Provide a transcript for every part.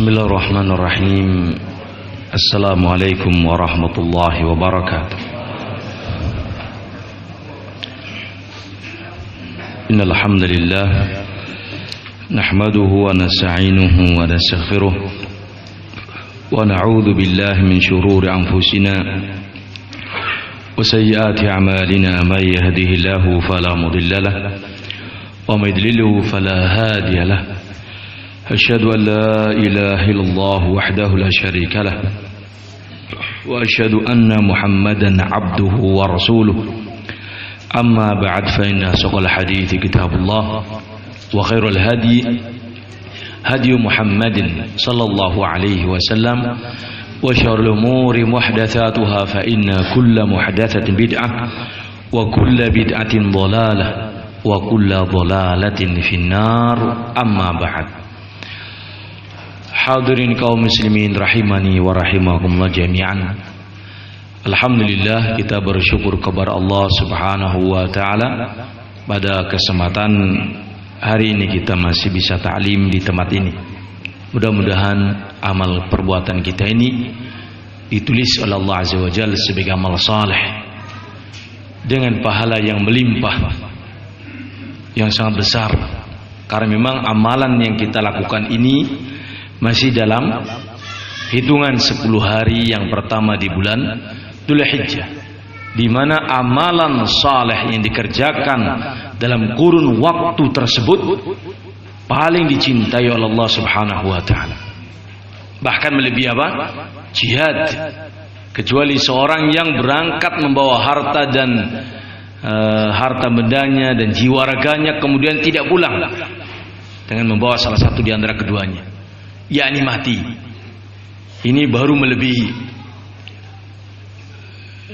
Bismillahirrahmanirrahim. Assalamualaikum warahmatullahi wabarakatuh. Innal hamdalillah nahmaduhu wa nasta'inuhu wa nastaghfiruh wa na'udzu billahi min shururi anfusina wa sayyiati a'malina may yahdihillahu fala mudilla lahu wa may yudlilhu fala hadiya lahu. أشهد أن لا إله إلا الله وحده لا شريك له وأشهد أن محمدا عبده ورسوله أما بعد فإن أصدق الحديث كتاب الله وخير الهدي هدي محمد صلى الله عليه وسلم وشر الأمور محدثاتها فإن كل محدثة بدعة وكل بدعة ضلالة وكل ضلالة في النار أما بعد. Hadirin kaum muslimin rahimani wa rahimakumullah jami'an. Alhamdulillah, kita bersyukur kepada Allah Subhanahu wa taala pada kesempatan hari ini kita masih bisa ta'lim di tempat ini. Mudah-mudahan amal perbuatan kita ini ditulis oleh Allah Azza wa Jalla sebagai amal saleh dengan pahala yang melimpah, yang sangat besar. Karena memang amalan yang kita lakukan ini masih dalam hitungan 10 hari yang pertama di bulan Dzulhijjah, di mana amalan saleh yang dikerjakan dalam kurun waktu tersebut paling dicintai oleh Allah Subhanahu wa taala. Bahkan melebihi apa? Jihad. Kecuali seorang yang berangkat membawa harta dan harta bendanya dan jiwa raganya kemudian tidak pulang dengan membawa salah satu di antara keduanya, yakni mati. Ini baru melebihi.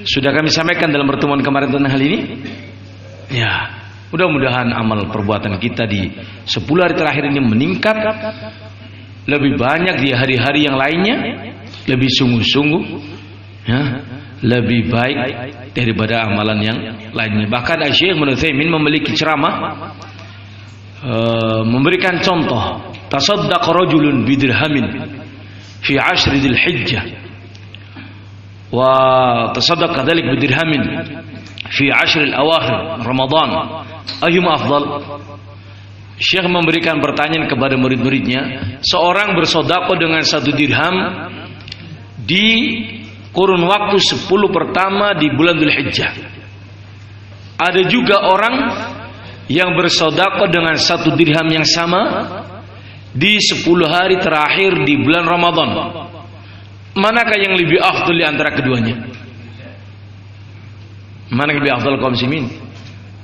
Sudah kami sampaikan dalam pertemuan kemarin tentang hal ini. Ya, mudah-mudahan amal perbuatan kita di 10 hari terakhir ini meningkat lebih banyak di hari-hari yang lainnya, lebih sungguh-sungguh, ya, lebih baik daripada amalan yang lainnya. Bahkan Syekh Ibnu Utsaimin memiliki ceramah memberikan contoh, tasaddaqa rajulun bidirhamin fi 'ashr dzulhijjah wa tasaddaqa dzalik bidirhamin fi 'ashr al-awakhir Ramadan, ayyuma afdal? Syekh memberikan pertanyaan kepada murid-muridnya, seorang bersedekah dengan 1 dirham di kurun waktu 10 pertama di bulan Dzulhijjah. Ada juga orang yang bersedekah dengan 1 dirham yang sama di 10 hari terakhir di bulan Ramadan. Manakah yang lebih afdal di antara keduanya? Mana yang lebih afdal kaum muslimin?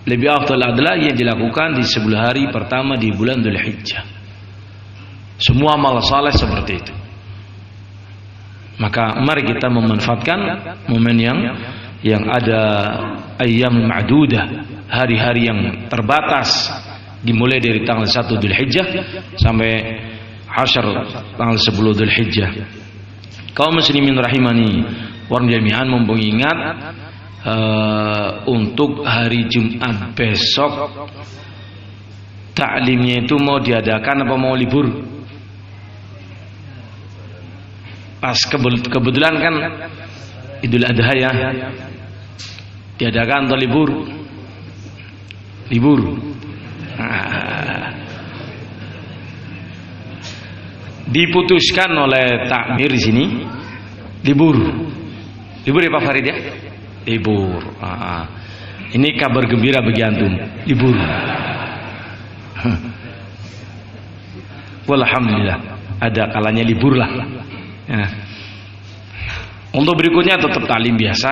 Lebih afdal adalah yang dilakukan di 10 hari pertama di bulan Dzulhijjah. Semua amal saleh seperti itu. Maka mari kita memanfaatkan momen yang ada ayyam ma'dudah, hari-hari yang terbatas, dimulai dari tanggal 1 Dzulhijjah sampai Asyar tanggal 10 Dzulhijjah. Kaum muslimin rahimani wa jami'an, mengingat untuk hari Jumat besok taklimnya itu mau diadakan apa mau libur? Pas kebetulan kan Idul Adha ya, diadakan atau libur? Libur. Diputuskan oleh takmir di sini libur. Libur ya Pak Farid ya? Libur. Ini kabar gembira bagi antum, libur. Walhamdulillah, ada kalanya libur lah. Ya. Untuk berikutnya tetap taklim biasa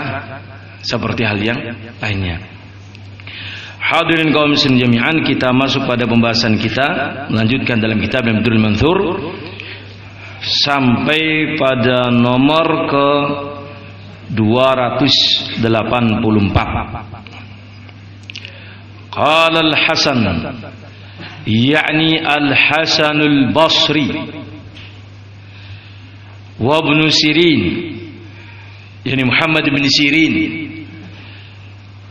seperti hal yang lainnya. Hadirin kaum muslimin jami'an, kita masuk pada pembahasan kita, melanjutkan dalam kitab Al-Durrul Mansur sampai pada nomor ke 284. Qala Al-Hasan, yakni Al-Hasanul Basri wa Ibn Sirin, yakni Muhammad bin Sirin.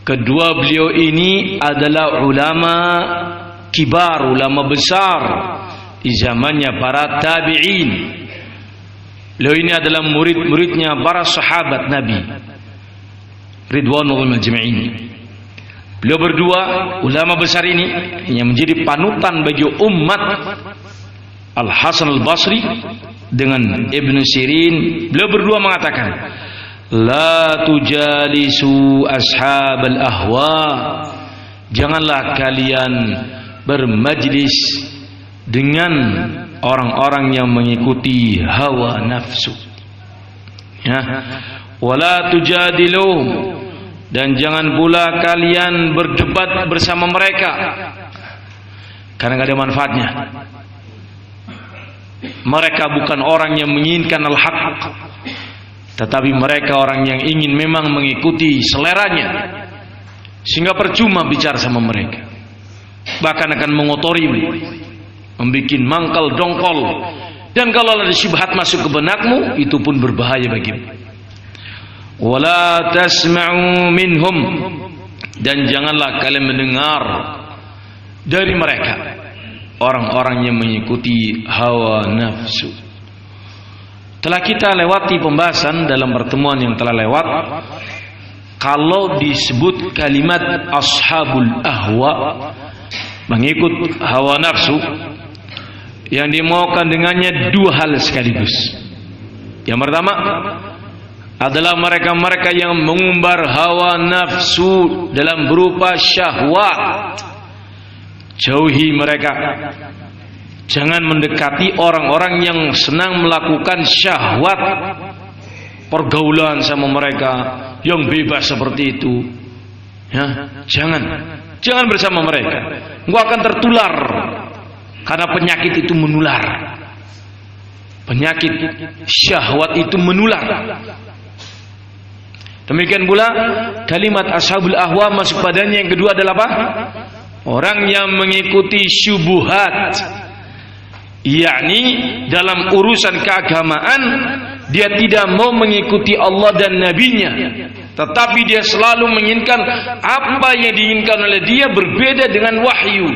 Kedua beliau ini adalah ulama kibar, ulama besar di zamannya para tabi'in. Beliau ini adalah murid-muridnya para sahabat Nabi ridwanul majma'in. Beliau berdua ulama besar ini yang menjadi panutan bagi umat, Al-Hasan Al-Basri dengan Ibn Sirin. Beliau berdua mengatakan, la tujalisu ashabal ahwa, janganlah kalian bermajlis dengan orang-orang yang mengikuti hawa nafsu, ya. Wala tujadilu, dan jangan pula kalian berdebat bersama mereka karena gak ada manfaatnya. Mereka bukan orang yang menginginkan al-haq, tetapi mereka orang yang ingin memang mengikuti seleranya, sehingga percuma bicara sama mereka, bahkan akan mengotori, membuat mangkal dongkol, dan kalau ada syubhat masuk ke benakmu, itu pun berbahaya bagimu. Wala tasma'u minhum, dan janganlah kalian mendengar dari mereka orang-orang yang mengikuti hawa nafsu. Telah kita lewati pembahasan dalam pertemuan yang telah lewat, kalau disebut kalimat ashabul ahwa, mengikut hawa nafsu, yang dimaukan dengannya dua hal sekaligus. Yang pertama adalah mereka-mereka yang mengumbar hawa nafsu dalam berupa syahwat. Jauhi mereka. Jangan mendekati orang-orang yang senang melakukan syahwat, pergaulan sama mereka yang bebas seperti itu, ya. Jangan bersama mereka. Engkau akan tertular, karena penyakit itu menular. Penyakit syahwat itu menular. Demikian pula kalimat ashabul ahwa masuk padanya yang kedua adalah apa? Orang yang mengikuti syubuhat, yakni dalam urusan keagamaan dia tidak mau mengikuti Allah dan Nabi-Nya, tetapi dia selalu menginginkan apa yang diinginkan oleh dia berbeda dengan wahyu,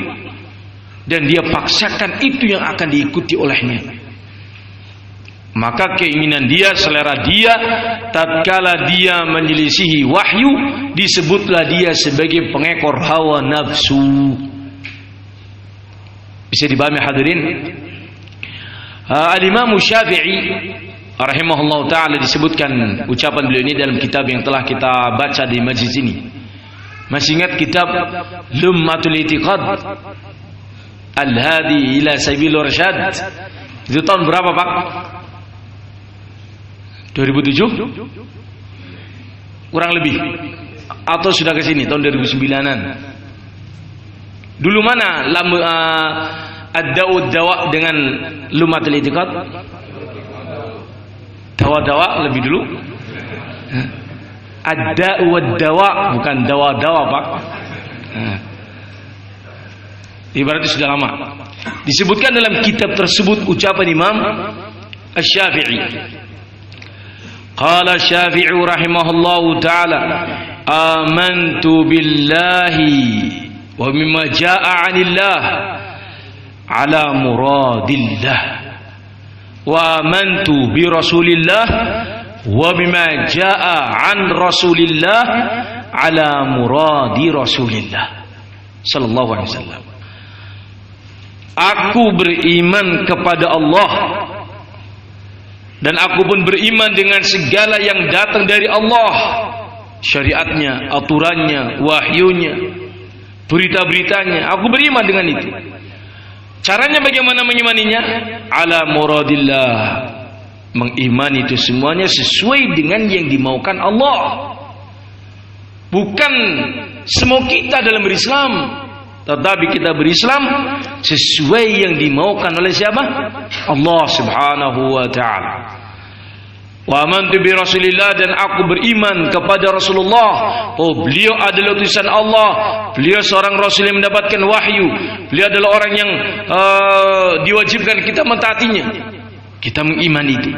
dan dia paksakan itu yang akan diikuti olehnya. Maka keinginan dia, selera dia, tatkala dia menyelisihi wahyu, disebutlah dia sebagai pengekor hawa nafsu. Bisa dipahami hadirin? Al-Imam Syafi'i rahimahullah ta'ala, disebutkan ucapan beliau ini dalam kitab yang telah kita baca di majlis ini. Masih ingat kitab Lummatul I'tiqad Al-Hadi ila Sabilur Rasyad? Itu tahun berapa, Pak? 2007? Kurang lebih. Atau sudah ke sini tahun 2009-an. Dulu mana ad-da'ud dawa dengan Lummatul I'tiqad? Dawa-dawa lebih dulu. Ad-da'ud dawa, bukan dawa-dawa, Pak. Ibaratnya sudah lama. Disebutkan dalam kitab tersebut ucapan Imam Asy-Syafi'i. Qala Syafi'i rahimahullahu ta'ala, amantu billahi wa mimma jaa'a 'anillah ala muradillah, wa amantu bi rasulillah wa bima jaa'a 'an rasulillah ala muradi rasulillah sallallahu alaihi wasallam. Aku beriman kepada Allah, dan aku pun beriman dengan segala yang datang dari Allah, syariatnya, aturannya, wahyunya, berita-beritanya. Aku beriman dengan itu. Caranya bagaimana mengimaninya? Ala muradillah, mengimani itu semuanya sesuai dengan yang dimaukan Allah, bukan semau kita dalam berislam, tetapi kita berislam sesuai yang dimaukan oleh siapa? Allah subhanahu wa ta'ala. Wa amantu bi rasulillah, dan aku beriman kepada Rasulullah. Oh, beliau adalah utusan Allah, beliau seorang rasul yang mendapatkan wahyu, beliau adalah orang yang diwajibkan kita mentaatinya. Kita mengimani itu.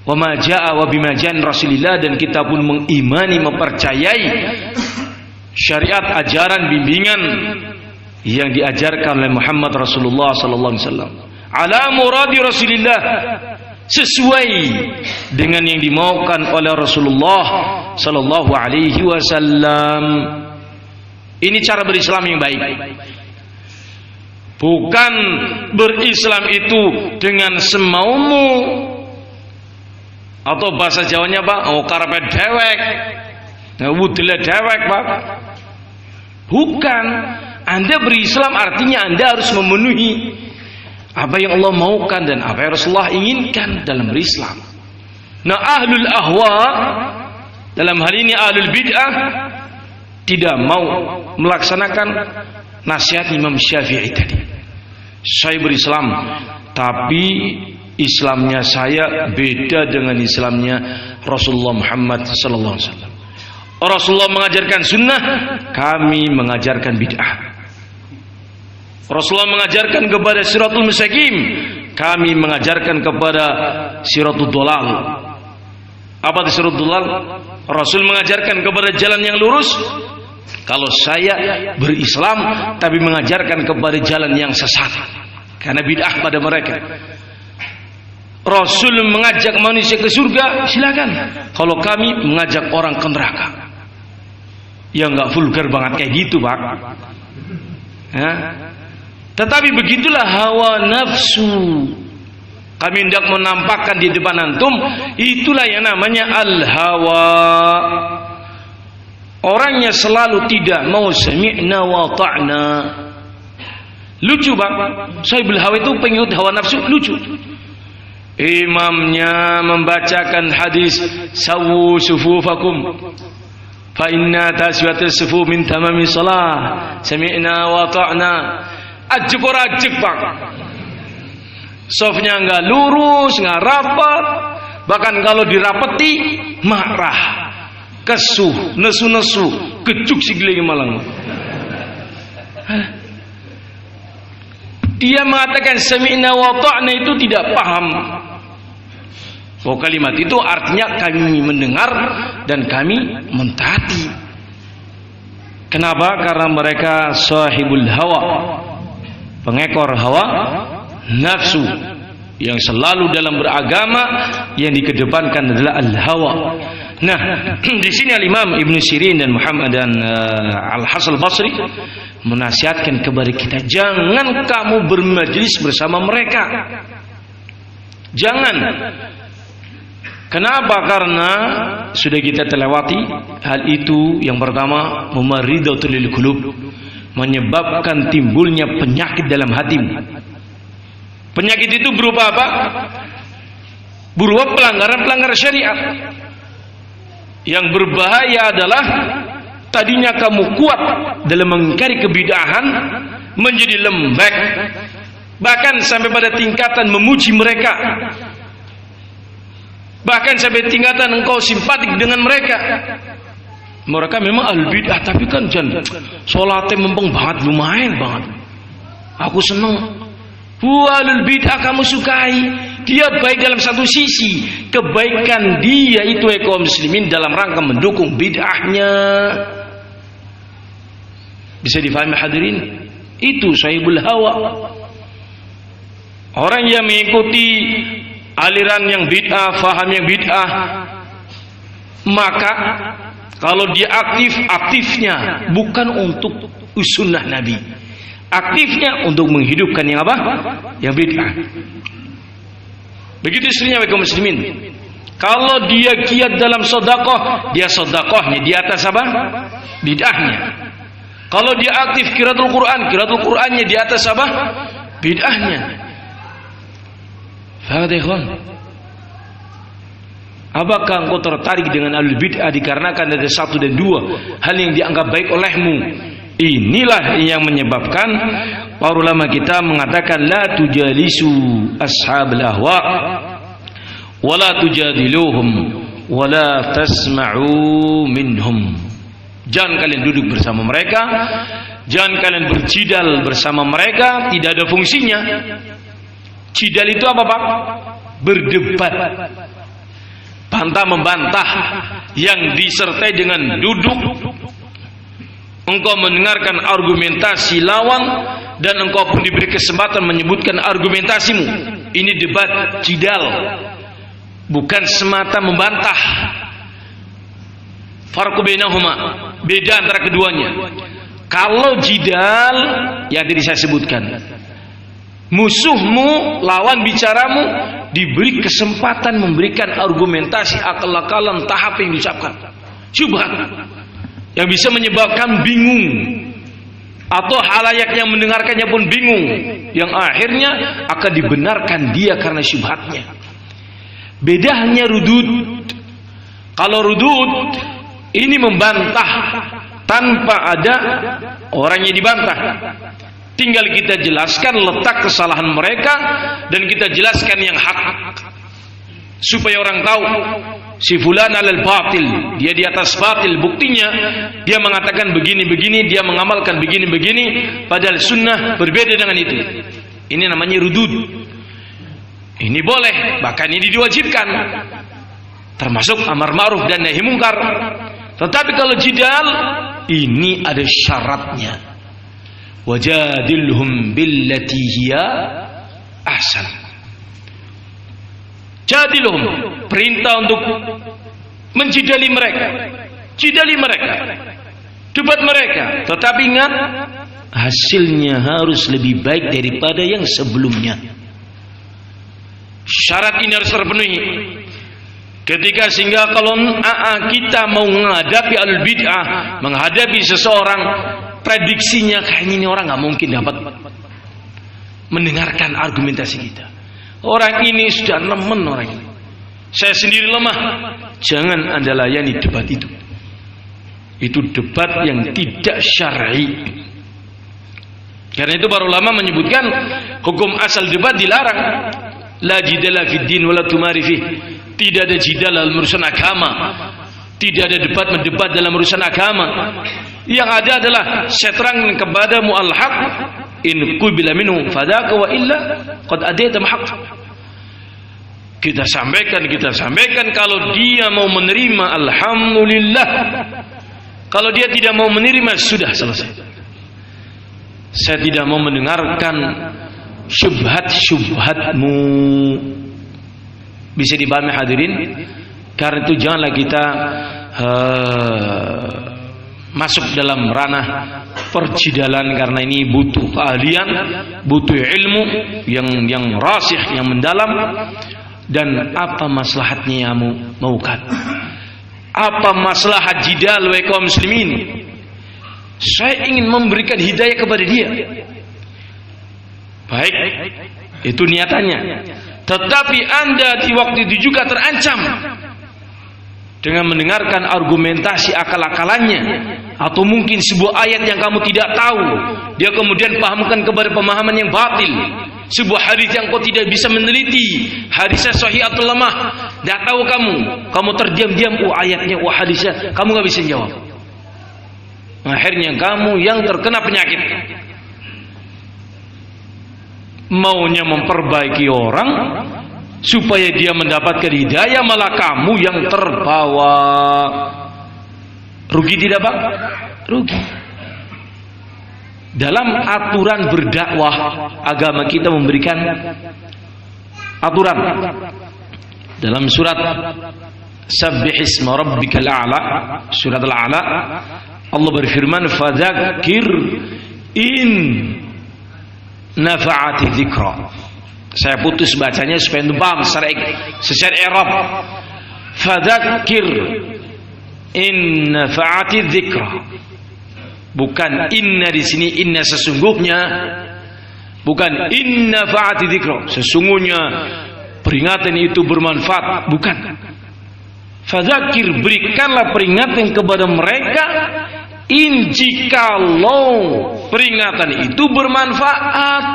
Wa ma jaa wa bima jaan rasulillah, dan kita pun mengimani, mempercayai syariat, ajaran, bimbingan yang diajarkan oleh Muhammad Rasulullah sallallahu alaihi wasallam. Ala muradi Rasulillah, sesuai dengan yang dimaukan oleh Rasulullah sallallahu alaihi wasallam. Ini cara berislam yang baik. Bukan berislam itu dengan semaumu, atau bahasa Jawanya Pak, oh karepet dewek, wudele dewek Pak. Bukan. Anda berislam artinya Anda harus memenuhi apa yang Allah maukan dan apa yang Rasulullah inginkan dalam berislam. Nah, ahlul ahwa, dalam hal ini ahlul bid'ah, tidak mau melaksanakan nasihat Imam Syafi'i tadi. Saya berislam, tapi Islamnya saya beda dengan Islamnya Rasulullah Muhammad sallallahu alaihi wasallam. Rasulullah mengajarkan sunnah, kami mengajarkan bid'ah. Rasulullah mengajarkan kepada siratul mustaqim, kami mengajarkan kepada siratul dolal. Apa itu siratul dolal? Rasul mengajarkan kepada jalan yang lurus. Kalau saya berislam tapi mengajarkan kepada jalan yang sesat, karena bid'ah pada mereka. Rasul mengajak manusia ke surga, silakan. Kalau kami mengajak orang ke neraka. Ya nggak vulgar banget kayak gitu, Pak. Ya. Tetapi begitulah hawa nafsu. Kami hendak menampakkan di depan antum, itulah yang namanya al-hawa. Orangnya selalu tidak mau sami'na wa ta'na. Lucu Pak, Sahibul Hawa itu pengikut hawa nafsu, lucu. Imamnya membacakan hadis sawu sufufakum fa inna taswiyatus sufu min tamami shalah, sami'na wa ta'na. Ajek ora ajek Pak. Sofnya enggak lurus, enggak rapat. Bahkan kalau dirapeti marah, kesuh, nesu-nesu, kejuk sigli malang. Dia mengatakan sami'na wa ta'na itu tidak paham. Oh, kalimat itu artinya kami mendengar dan kami mentaati. Kenapa? Karena mereka sahibul hawa, pengekor hawa nafsu, yang selalu dalam beragama yang dikedepankan adalah al-hawa. Nah, di sini Al-Imam Ibnu Sirin dan Muhammad dan Al-Hasan Al-Basri menasihatkan kepada kita, jangan kamu bermajlis bersama mereka. Jangan. Kenapa? Karena sudah kita terlewati hal itu. Yang pertama, memaridatul lil qulub, menyebabkan timbulnya penyakit dalam hatimu. Penyakit itu berupa apa? Berupa pelanggaran-pelanggaran syariat. Yang berbahaya adalah tadinya kamu kuat dalam mengingkari kebid'ahan, menjadi lembek, bahkan sampai pada tingkatan memuji mereka, bahkan sampai tingkatan engkau simpatik dengan mereka. Mereka memang ahli bid'ah, tapi kan sholatnya mempeng banget, lumayan banget, aku seneng. Ahlul bid'ah kamu sukai, dia baik dalam satu sisi, kebaikan dia itu kaum muslimin dalam rangka mendukung bid'ahnya. Bisa difahami hadirin? Itu sahibul hawa. Orang yang mengikuti aliran yang bid'ah, faham yang bid'ah, maka kalau dia aktifnya bukan untuk sunnah Nabi, aktifnya untuk menghidupkan yang apa? Yang bid'ah. Begitu istrinya kaum muslimin. Kalau dia giat dalam sedekah, dia sedekahnya di atas apa? Bid'ahnya. Kalau dia aktif qiraatul Qur'annya di atas apa? Bid'ahnya. Fahadihun. Apakah engkau tertarik dengan ahlul bid'ah dikarenakan ada satu dan dua hal yang dianggap baik olehmu? Inilah yang menyebabkan para ulama kita mengatakan la tujalisu ashabul ahwa wa la tujadiluhum wa la tasma'u minhum. Jangan kalian duduk bersama mereka, jangan kalian bercidal bersama mereka, tidak ada fungsinya. Cidal itu apa Pak? Berdebat, bantah membantah, yang disertai dengan duduk. Engkau mendengarkan argumentasi lawan dan engkau pun diberi kesempatan menyebutkan argumentasimu. Ini debat, cidal. bukan semata membantah. Farqu bainahuma, beda antara keduanya. Kalau jidal yang tadi saya sebutkan, musuhmu, lawan bicaramu diberi kesempatan memberikan argumentasi akal-akalan tahap yang diucapkan, syubhat yang bisa menyebabkan bingung, atau halayak yang mendengarkannya pun bingung, yang akhirnya akan dibenarkan dia karena syubhatnya. Beda hanya rudud. Kalau rudud ini membantah tanpa ada orang yang dibantah, tinggal kita jelaskan letak kesalahan mereka dan kita jelaskan yang hak, supaya orang tahu si fulan alal batil, dia di atas batil. Buktinya dia mengatakan begini-begini, dia mengamalkan begini-begini, padahal sunnah berbeda dengan itu. Ini namanya rudud. Ini boleh, bahkan ini diwajibkan, termasuk amar ma'ruf dan nahi mungkar. Tetapi kalau jidal, ini ada syaratnya. Wajadilhum billati hiya ahsan. Jadilhum, perintah untuk menjidali mereka, jidali mereka, debat mereka. Tetapi ingat, hasilnya harus lebih baik daripada yang sebelumnya. Syarat ini harus terpenuhi. Ketika sehingga kalau kita mau menghadapi al-bid'ah, menghadapi seseorang, prediksinya kayaknya ini orang nggak mungkin dapat mendengarkan argumentasi kita. Orang ini sudah nemen, orang ini. Saya sendiri lemah. Jangan Anda layani debat itu. Itu debat yang tidak syar'i. Karena itu para ulama menyebutkan hukum asal debat dilarang. La jidala fid din wala tumari fih. Tidak ada jidal dalam urusan agama. Tidak ada debat mendebat dalam urusan agama. Yang ada adalah saya terangkan kepadamu al-haq, in qubila minhu fadaka wa illa qad adaita haq. Kita sampaikan kalau dia mau menerima, alhamdulillah. Kalau dia tidak mau menerima, sudah selesai. Saya tidak mau mendengarkan syubhat-syubhatmu. Bisa dipahami hadirin? Karena itu janganlah kita masuk dalam ranah perjidalan, karena ini butuh keahlian, butuh ilmu yang rasih, yang mendalam. Dan apa maslahatnya yang maukan? Apa maslahat jidal wahai kaum muslimin? Saya ingin memberikan hidayah kepada dia. Baik, itu niatannya. Tetapi Anda di waktu itu juga terancam dengan mendengarkan argumentasi akal-akalannya, atau mungkin sebuah ayat yang kamu tidak tahu, dia kemudian pahamkan kepada pemahaman yang batil. Sebuah hadis yang kau tidak bisa meneliti, hadisnya sahih atau lemah, tidak tahu kamu terdiam-diam, ayatnya, hadisnya, kamu nggak bisa jawab. Akhirnya kamu yang terkena penyakit. Maunya memperbaiki orang supaya dia mendapatkan hidayah, malah kamu yang terbawa. Rugi tidak, Pak? Rugi. Dalam aturan berdakwah, agama kita memberikan aturan. Dalam surat Sabbihisma rabbikal a'la, surat al-a'la, Allah berfirman, fadzakir in nafa'ati dzikra. Saya putus bacanya supaya paham secara i'rab. Fadzakir in nafa'ati dzikra. Bukan inna di sini, inna sesungguhnya, bukan inna nafa'ati dzikra, sesungguhnya peringatan itu bermanfaat, bukan. Fadzakir, berikanlah peringatan kepada mereka in jikalau peringatan itu bermanfaat.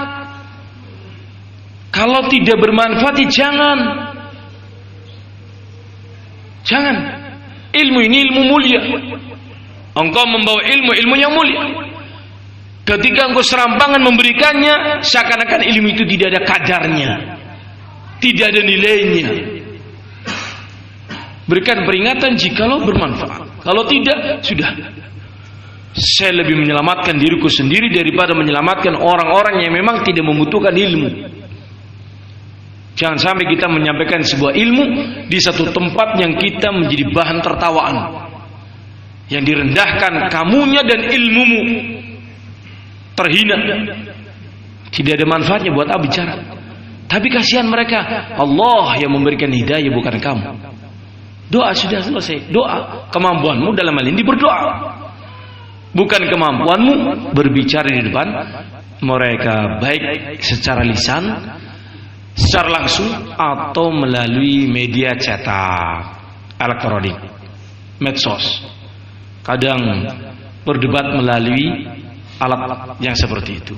Kalau tidak bermanfaat, jangan. Ilmu ini ilmu mulia. Engkau membawa ilmu yang mulia. Ketika engkau serampangan memberikannya, seakan-akan ilmu itu tidak ada kadarnya, tidak ada nilainya. Berikan peringatan jikalau bermanfaat. Kalau tidak, sudah. Saya lebih menyelamatkan diriku sendiri daripada menyelamatkan orang-orang yang memang tidak membutuhkan ilmu. Jangan sampai kita menyampaikan sebuah ilmu di satu tempat yang kita menjadi bahan tertawaan, yang direndahkan kamunya dan ilmumu, terhina, tidak ada manfaatnya buat apa bicara. Tapi kasihan mereka, Allah yang memberikan hidayah bukan kamu. Doa sudah selesai. Doa, kemampuanmu dalam hal ini berdoa, bukan kemampuanmu berbicara di depan mereka, baik secara lisan, secara langsung, atau melalui media cetak, elektronik, medsos. Kadang berdebat melalui alat yang seperti itu.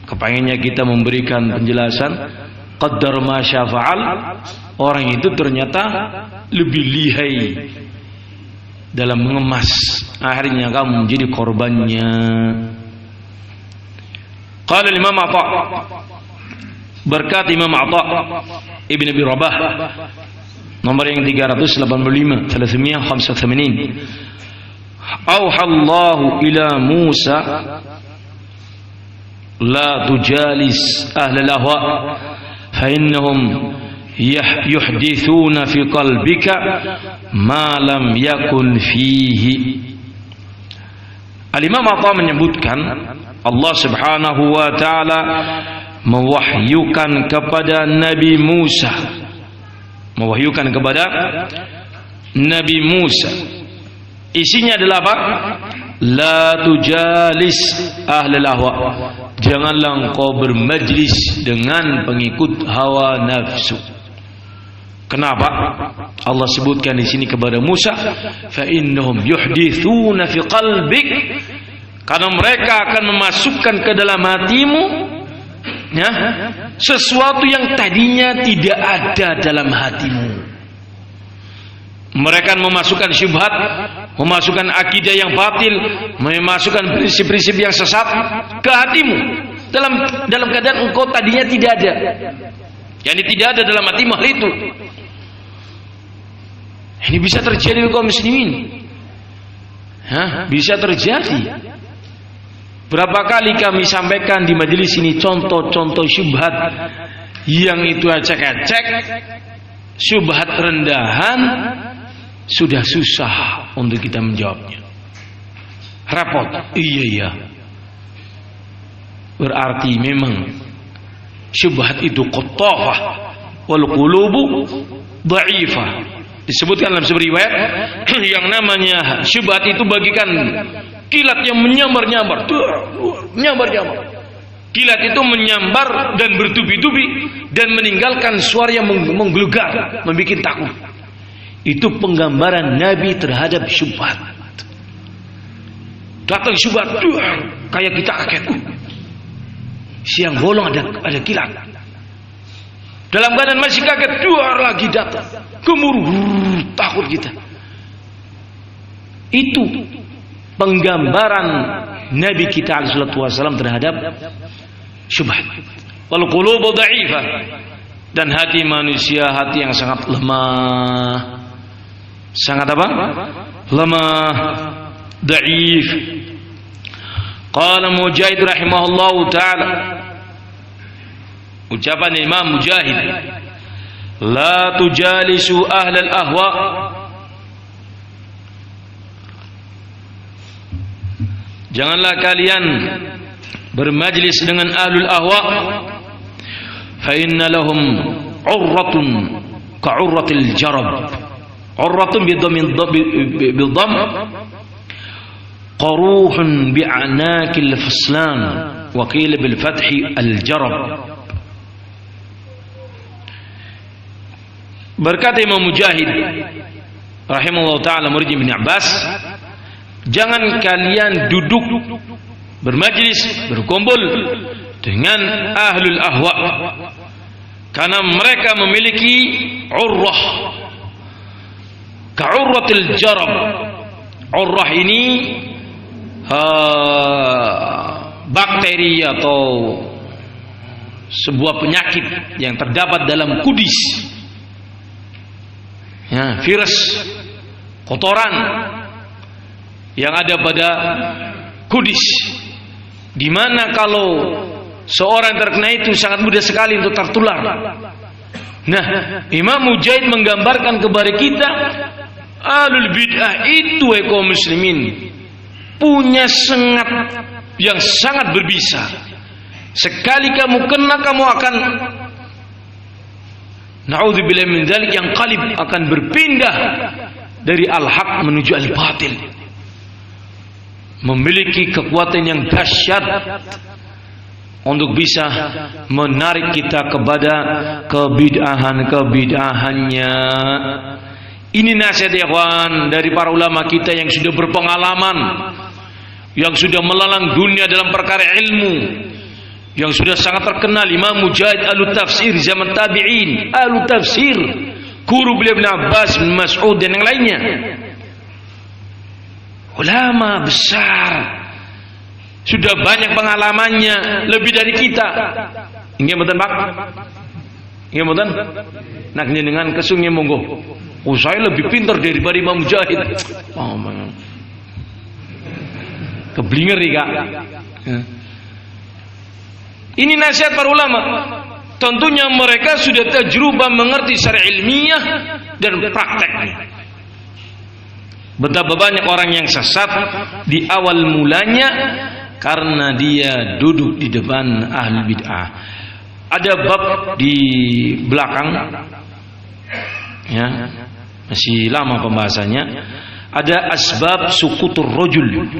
Kepengennya kita memberikan penjelasan qaddar ma syafa'al, orang itu ternyata lebih lihai dalam mengemas, akhirnya kamu menjadi korbannya. Qala Imam Atha, berkat Imam Atha Ibn Abi Rabah, nomor yang 385, 385. Auhallahu ila Musa la tujalis ahlal ahwa fa innahum yuhdithuna fi qalbika ma lam yakun fihi. Al-Imam Atha menyebutkan Allah Subhanahu wa taala mewahyukan kepada Nabi Musa, Nabi Musa, isinya adalah apa? La tujalis ahlal ahwa, janganlah engkau bermajlis dengan pengikut hawa nafsu. Kenapa Allah sebutkan di sini kepada Musa, fa innahum yuhdithuna fi qalbik, karena mereka akan memasukkan ke dalam hatimu, ya, sesuatu yang tadinya tidak ada dalam hatimu. Mereka memasukkan syubhat, memasukkan akidah yang batil, memasukkan prinsip-prinsip yang sesat ke hatimu dalam keadaan engkau tadinya tidak ada. Yani tidak ada dalam hatimu hal itu. Ini bisa terjadi kaum muslimin. Bisa terjadi. Berapa kali kami sampaikan di majelis ini contoh-contoh syubhat yang itu acak-acak, syubhat rendahan, sudah susah untuk kita menjawabnya. Repot. Iya. Berarti memang syubhat itu qattafah wal qulubu dha'ifah. Disebutkan dalam sebuah riwayat yang namanya syubhat itu bagikan kilat yang menyambar-nyambar. Kilat itu menyambar dan bertubi-tubi dan meninggalkan suara yang menggelegar, membuat takut. Itu penggambaran Nabi terhadap syubhat. Datang syubhat, kayak kita kaget. Siang bolong ada kilat. Dalam keadaan masih kaget, lagi datang. Gemuruh, takut kita. Itu penggambaran Nabi kita alaihi salatu wasallam terhadap syubhat. Wal qulubu dha'ifah, dan hati manusia hati yang sangat lemah. Sangat apa? Lemah, dhaif. Qala Mujahid rahimahullahu taala, ucapan Imam Mujahid, la tujalisu ahlal ahwa, janganlah kalian bermajlis dengan ahlul ahwa, fa inna lahum urratun ka'urratil jarab. Urratun bidham, qaruhun bi'anakil faslan, wa qila bil fathi al jarab. Berkata Imam Mujahid rahimahullah ta'ala murid Ibn Abbas, jangan kalian duduk bermajlis, berkumpul dengan ahlul ahwa, karena mereka memiliki urrah ka'urratil jarab. Urrah ini bakteri atau sebuah penyakit yang terdapat dalam kudis, virus, kotoran yang ada pada kudis, di mana kalau seorang terkena itu sangat mudah sekali untuk tertular. Nah, Imam Mujahid menggambarkan kepada kita ahlul bid'ah itu kaum muslimin punya sengat yang sangat berbisa. Sekali kamu kena, kamu akan na'udzubillah min dzalik, yang qalib, akan berpindah dari al-haq menuju al-batil. Memiliki kekuatan yang dahsyat untuk bisa menarik kita kepada kebid'ahannya. Ini nasihat ya kawan dari para ulama kita yang sudah berpengalaman, yang sudah melalang dunia dalam perkara ilmu, yang sudah sangat terkenal. Imam Mujahid ahlu tafsir zaman tabi'in, ahlu tafsir, guru beliau Ibn Abbas, Ibn Mas'ud dan yang lainnya. Ulama besar, sudah banyak pengalamannya, lebih dari kita. Ingat betul Pak? Ingat betul? Nak dengan kesungnya monggo. Oh, saya lebih pintar daripada Imam Mujahid. Oh, keblinger nih Kak. Ini nasihat para ulama. Tentunya mereka sudah tajrubah mengerti secara ilmiah dan prakteknya. Betapa banyak orang yang sesat di awal mulanya karena dia duduk di depan ahli bid'ah. Ada bab di belakang, ya, masih lama pembahasannya. Ada asbab sukutur rajul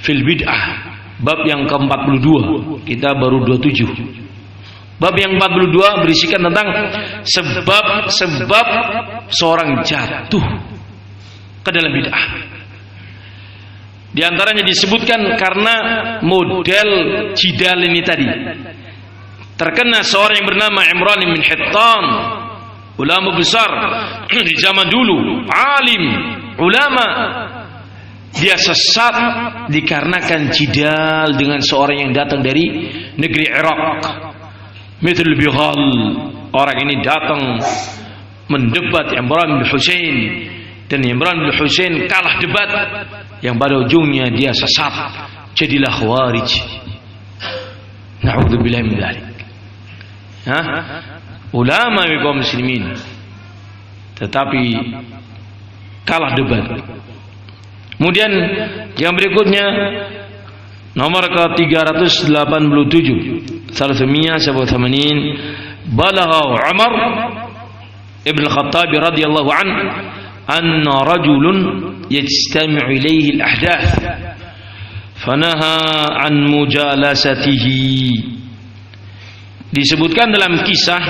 fil bid'ah, bab yang ke-42. Kita baru 27. Bab yang 42 berisikan tentang sebab-sebab seorang jatuh ke dalam bid'ah. Di antaranya disebutkan karena model jidal ini tadi. Terkena seorang yang bernama Imran bin Hittan, ulama besar di zaman dulu, alim, ulama. Dia sesat dikarenakan jidal dengan seorang yang datang dari negeri Irak. Mithl Bighal, orang ini datang mendebat Imran bin Husain, dan Imran bin Husain kalah debat, yang pada ujungnya dia sesat, jadilah khawarij. Na'udzubillah min dzalik. Ulama kaum muslimin, tetapi kalah debat. Kemudian yang berikutnya nomor ke-387, 387, balagha Umar ibn Khattab radhiyallahu anhu anna rajulun yajtami'u ilayhi al-ahdath fanaha an mujalasatihi. Disebutkan dalam kisah,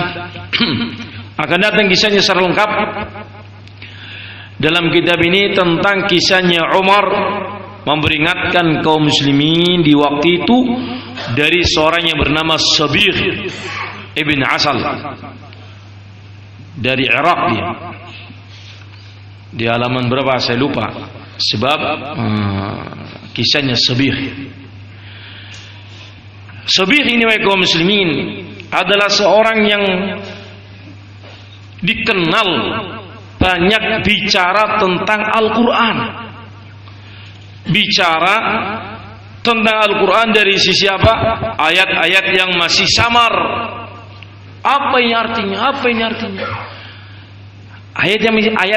akan datang kisahnya secara lengkap dalam kitab ini, tentang kisahnya Umar memperingatkan kaum muslimin di waktu itu dari seorang yang bernama Sabigh ibn Asal dari Irak. Dia di halaman berapa saya lupa, sebab kisahnya Sabigh. Sabigh ini kaum muslimin adalah seorang yang dikenal banyak bicara tentang Al-Quran, bicara tentang Al-Quran dari sisi apa? Ayat-ayat yang masih samar. Apa ini artinya? Apa ini artinya? Ayat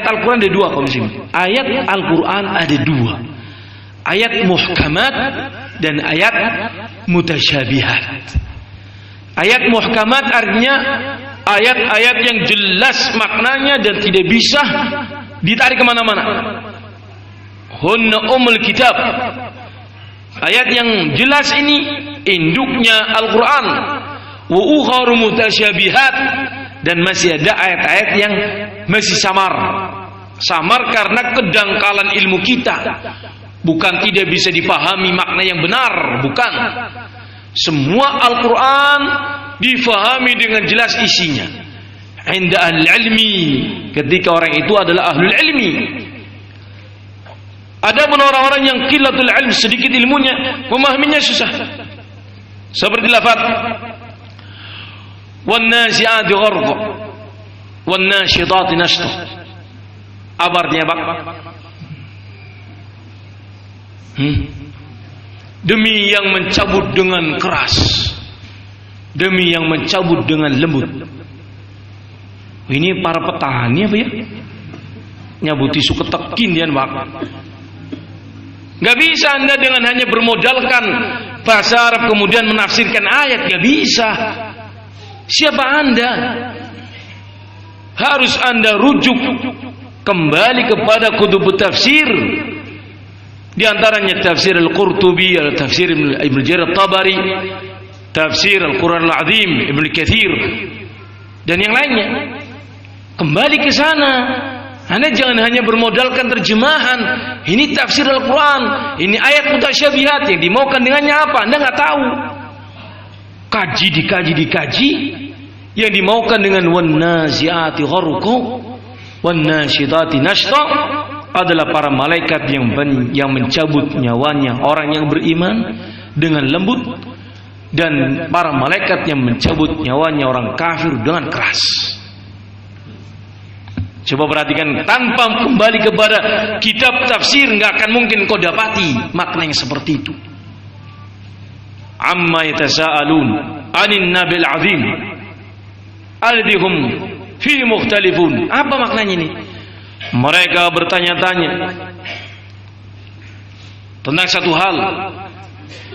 Al-Quran ada dua kaum muslimin. Ayat Al-Quran ada dua. Ayat muhkamat dan ayat mutasyabihat. Ayat muhkamat artinya ayat-ayat yang jelas maknanya dan tidak bisa ditarik kemana-mana. Hunna ummul kitab. Ayat yang jelas ini induknya Al-Quran. Wa ukharu mutasyabihat, dan masih ada ayat-ayat yang masih samar. Samar karena kedangkalan ilmu kita. Bukan tidak bisa dipahami makna yang benar, bukan. Semua Al-Quran difahami dengan jelas isinya. Inda ahli ilmi, ketika orang itu adalah ahlul ilmi. Ada pun orang-orang yang qillatul ilm, sedikit ilmunya, memahaminya susah. Seperti lafaz wan nazi'ati gharqa wan nashitati nashta. Apa artinya, Pak? Demi yang mencabut dengan keras, demi yang mencabut dengan lembut. Ini para petani apa ya? Nyabuti suku tekin dia Pak. Gak bisa Anda dengan hanya bermodalkan bahasa Arab kemudian menafsirkan ayat, gak bisa. Siapa Anda? Harus Anda rujuk kembali kepada kutub tafsir. Di antaranya tafsir Al-Qurtubi, tafsir Ibnu Jarir At-Tabari, tafsir Al-Quran Al-Azim Ibnu Katsir dan yang lainnya. Kembali ke sana. Anda jangan hanya bermodalkan terjemahan. Ini tafsir Al-Quran, ini ayat mutasyabihat, yang dimaukan dengannya apa? Anda nggak tahu. Dikaji. Yang dimaukan dengan wan naziati gharqa, wan nasyidati nashta adalah para malaikat yang mencabut nyawanya orang yang beriman dengan lembut, dan para malaikat yang mencabut nyawanya orang kafir dengan keras. Coba perhatikan, tanpa kembali kepada kitab tafsir nggak akan mungkin kau dapati makna yang seperti itu. Amma yatasaalun anin nabil azim alladhi hum fi mukhtalifun. Apa maknanya ini? Mereka bertanya-tanya tentang satu hal.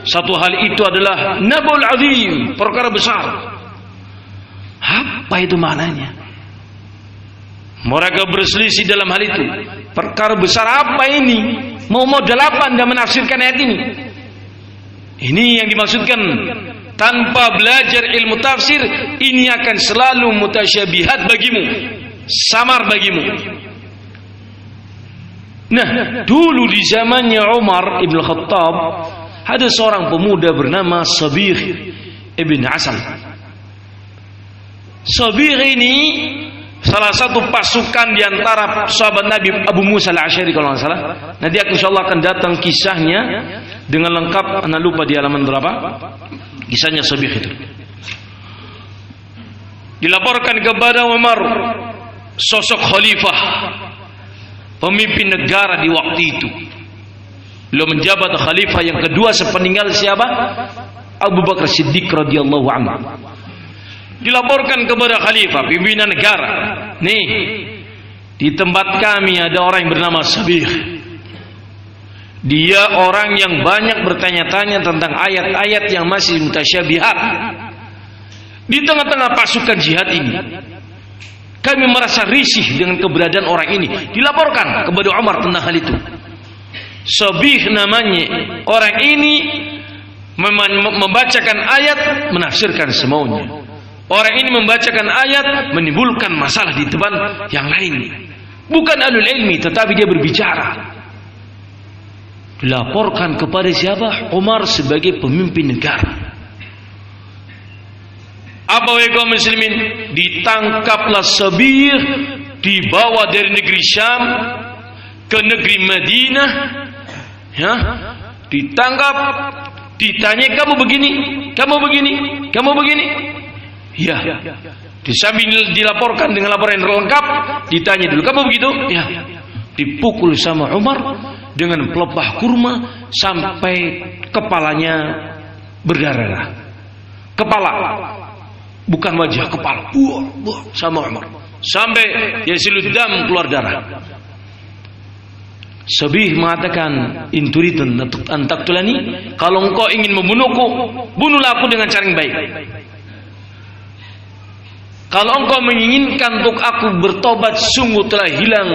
Satu hal itu adalah nabul azim, perkara besar. Apa itu maknanya? Mereka berselisih dalam hal itu. Perkara besar apa ini? Mau modal apa Anda menafsirkan ayat ini? Ini yang dimaksudkan. Tanpa belajar ilmu tafsir, ini akan selalu mutasyabihat bagimu, samar bagimu. Nah, dulu di zamannya Umar ibn Khattab, ada seorang pemuda bernama Sabigh ibn Asal. Sabigh ini salah satu pasukan di antara sahabat Nabi Abu Musa al-Asy'ari kalau nggak salah. Nanti insyaallah akan datang kisahnya dengan lengkap. Anda lupa di halaman berapa? Kisahnya Sabigh itu. Dilaporkan kepada Umar, sosok khalifah, pemimpin negara di waktu itu. Beliau menjabat khalifah yang kedua sepeninggal siapa? Abu Bakar Siddiq radhiyallahu anhu. Dilaporkan kepada khalifah, pimpinan negara, nih di tempat kami ada orang yang bernama Sabigh. Dia orang yang banyak bertanya-tanya tentang ayat-ayat yang masih mutasyabihat. Di tengah-tengah pasukan jihad ini, kami merasa risih dengan keberadaan orang ini. Dilaporkan kepada Umar tentang hal itu. Sabigh namanya. Orang ini membacakan ayat, menafsirkan semaunya. Orang ini membacakan ayat, menimbulkan masalah di depan yang lain. Bukan ahlul ilmi, tetapi dia berbicara. Dilaporkan kepada siapa? Umar sebagai pemimpin negara. Apa kaum muslimin? Ditangkaplah Sabigh, dibawa dari negeri Syam ke negeri Madinah. Ya, ditangkap, ditanya, kamu begini, kamu begini, kamu begini. Ya, disambil dilaporkan dengan laporan yang lengkap, ditanya dulu, kamu begitu? Ya. Dipukul sama Umar dengan pelepah kurma sampai kepalanya berdarah. Kepala, bukan wajah, kepala. Buah sama Umar sampai yasilu dam, keluar darah. Sabigh mengatakan, inturidun antaktulani, kalau engkau ingin membunuhku, bunuhlah aku dengan cara yang baik. Kalau engkau menginginkan untuk aku bertobat, sungguh telah hilang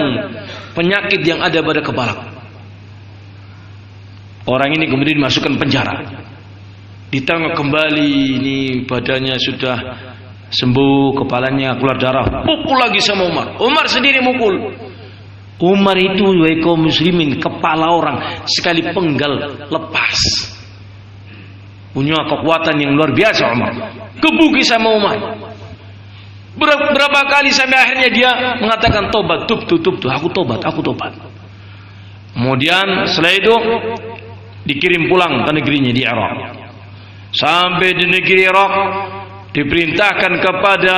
penyakit yang ada pada kepalaku. Orang ini kemudian dimasukkan penjara. Ditengok kembali, ini badannya sudah sembuh, kepalanya keluar darah. Pukul lagi sama Umar. Umar sendiri mukul. Umar itu wahai kaum muslimin, kepala orang sekali penggal lepas. Punya kekuatan yang luar biasa Umar. Gebuki sama Umar. Berapa kali sampai akhirnya dia mengatakan tobat, tub, aku tobat. Kemudian setelah itu dikirim pulang ke negerinya di Irak. Sampai di negeri Irak diperintahkan kepada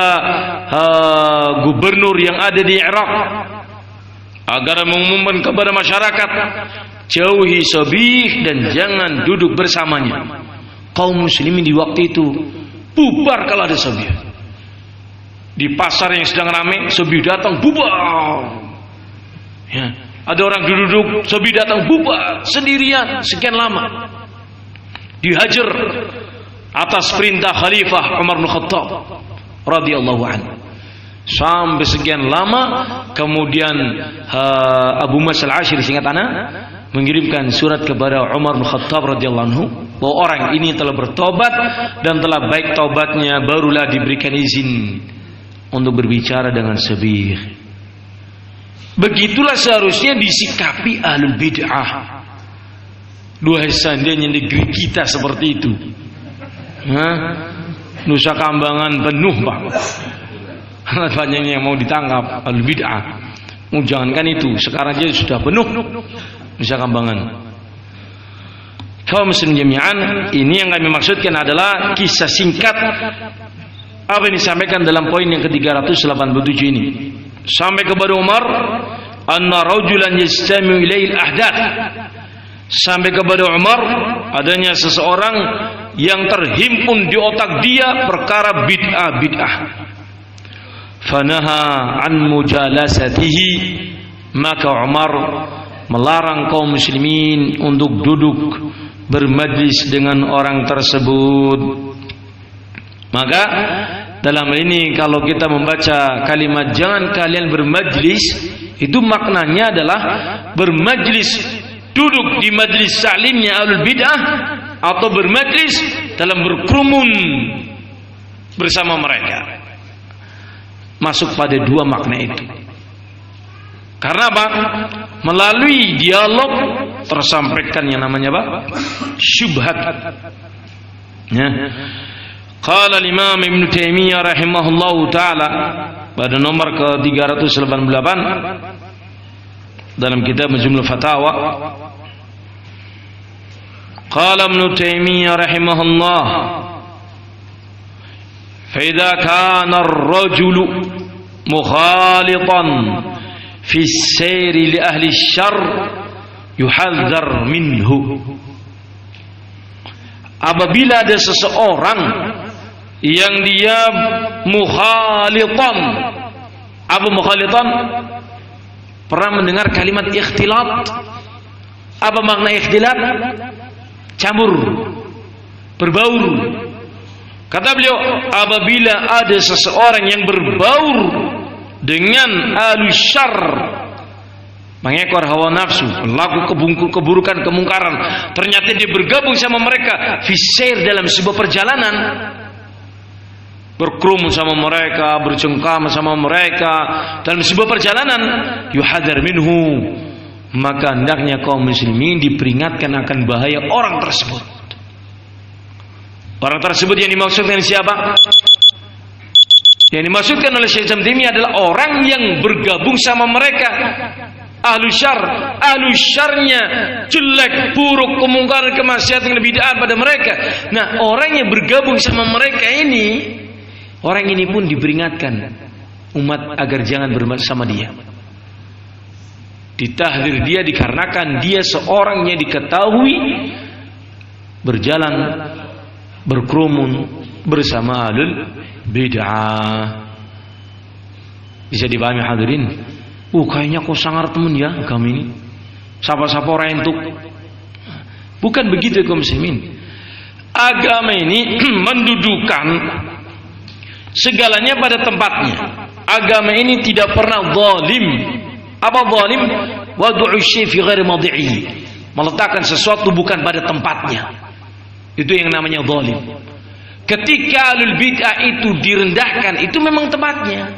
gubernur yang ada di Irak agar mengumumkan kepada masyarakat, jauhi Sabigh dan jangan duduk bersamanya. Kaum muslimin di waktu itu bubar kalau ada Sabigh. Di pasar yang sedang ramai, sepi datang bubar. Ya, ada orang duduk, sepi datang bubar sendirian sekian lama. Dihajar atas perintah Khalifah Umar bin Khattab radhiyallahu anhu. Sampai sekian lama, kemudian Abu Musa al-Ash'ari seingat ana mengirimkan surat kepada Umar bin Khattab radhiyallahu anhu bahwa orang ini telah bertobat dan telah baik taubatnya, barulah diberikan izin untuk berbicara dengan sabir. Begitulah seharusnya disikapi ahlul bid'ah. Dua seandainya negeri kita seperti itu, Nusa Kambangan penuh Pak, banyak yang mau ditangkap ahlul bid'ah. Jangankan itu, sekarang aja sudah penuh Nusa Kambangan. Kaum muslim jami'an, ini yang kami maksudkan adalah kisah singkat apa yang disampaikan dalam poin yang ke-387 ini. Sampai kepada Umar, anna rajulan yastami'u ilail ahdath. Sampai kepada Umar, adanya seseorang yang terhimpun di otak dia perkara bid'ah. Fanaha an mujalasatihi, maka Umar melarang kaum muslimin untuk duduk bermajlis dengan orang tersebut. Maka dalam ini kalau kita membaca kalimat jangan kalian bermajlis, itu maknanya adalah bermajlis, duduk di majlis salimnya ahlul bid'ah, atau bermajlis dalam berkerumun bersama mereka. Masuk pada dua makna itu. Karena apa? Melalui dialog tersampaikan yang namanya apa? Syubhat. Ya. Qala al-Imam Ibn Taimiyah rahimahullahu taala pada nomor ke-388 dalam kitab Majmu'ul Fatawa. Qala Ibn Taimiyah rahimahullah, fa idza kana ar-rajulu mukhalitan fi as-sayr li ahli asy-syarr yuhadzar minhu. Apabila ada seseorang yang dia mukhalitan. Apa mukhalitan? Pernah mendengar kalimat ikhtilat? Apa makna ikhtilat? Campur, berbaur. Kata beliau, apabila ada seseorang yang berbaur dengan ahlus syarr, mengekor hawa nafsu, melakukan keburukan, kemungkaran, ternyata dia bergabung sama mereka fisair dalam sebuah perjalanan, berkerumun sama mereka, bercengkrama sama mereka dalam sebuah perjalanan, yuhadzar minhu, maka hendaknya kaum muslimin diperingatkan akan bahaya orang tersebut. Orang tersebut yang dimaksudkan siapa? Yang dimaksudkan oleh Syekh Ibnu Taimiyah adalah orang yang bergabung sama mereka ahlu syarr. Ahlu syarrnya jelek, buruk, kemungkaran, kemaksiatan, bid'ah pada mereka. Nah, orang yang bergabung sama mereka ini, orang ini pun diperingatkan umat agar jangan bersama dia. Ditahdir dia dikarenakan dia seorang yang diketahui berjalan, berkerumun bersama ahlul bid'ah. Bisa dipahami hadirin? Kayaknya kok sangar temen ya agama ini. Sapa-sapa orang entuk. Bukan begitu kaum muslimin. Agama ini mendudukan segalanya pada tempatnya. Agama ini tidak pernah zalim. Apa zalim? Wadu'u syai' fi ghairi mawdi'ihi. Meletakkan sesuatu bukan pada tempatnya. Itu yang namanya zalim. Ketika ahlul bid'ah itu direndahkan, itu memang tempatnya.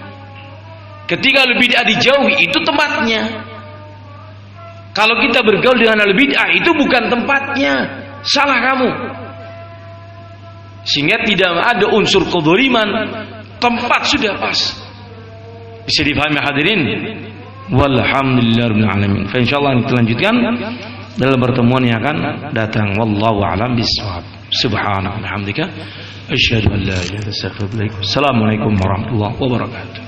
Ketika ahlul bid'ah dijauhi, itu tempatnya. Kalau kita bergaul dengan ahlul bid'ah, itu bukan tempatnya. Salah kamu. Sehingga tidak ada unsur kedzaliman. Tempat sudah pas. Bisa dipahami hadirin? Walhamdulillahirabbil alamin. Fa insyaallah kita lanjutkan dalam pertemuan yang akan datang. Wallahu a'lam bishawab. Subhanaka wa bihamdika asyhadu an la ilaha illa anta astaghfiruka wa atubu ilaik. Assalamualaikum warahmatullahi wabarakatuh.